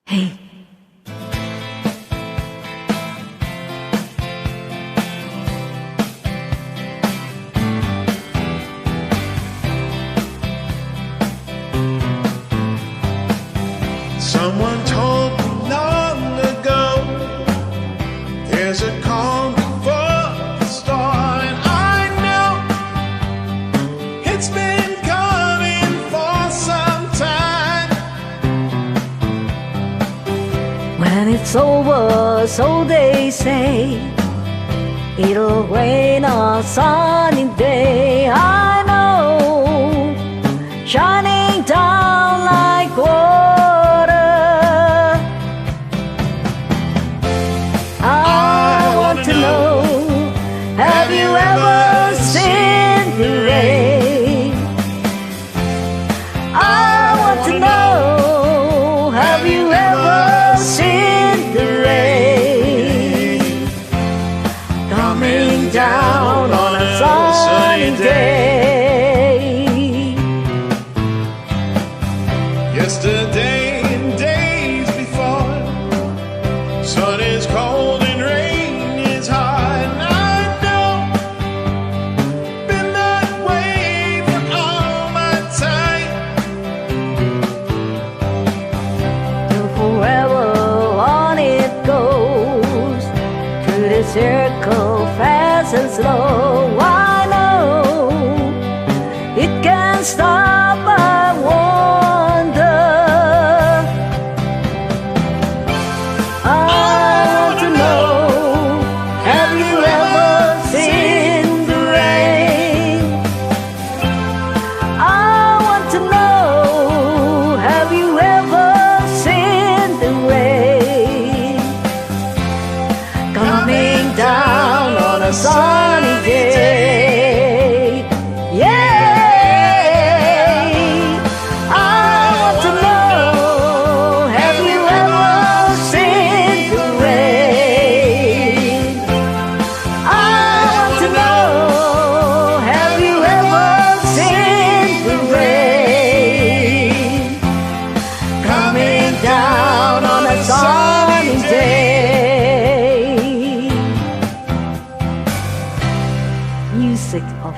Hey. Someone told me long ago there's a calm before the storm, and I know it's been coming for some time. When it's over, so they say, it'll rain on a sunny day. I know, shining down like water. I want to know, have you ever seen the rain? I want to know, have you ever seen the rain coming down on a sunny day? Yesterday and days before, sun is cold and rain is hard, and I know been that way for all my time. And forever on it goes, through the circle fast and slow. I know it can't stop, I wonder. I want to know, have you ever seen the rain? I want to know, have you ever seen the rain coming down on a sunny day? Yeah, I want to know, have you ever seen the rain? I want to know, have you ever seen the rain coming down on a sunny day? Music of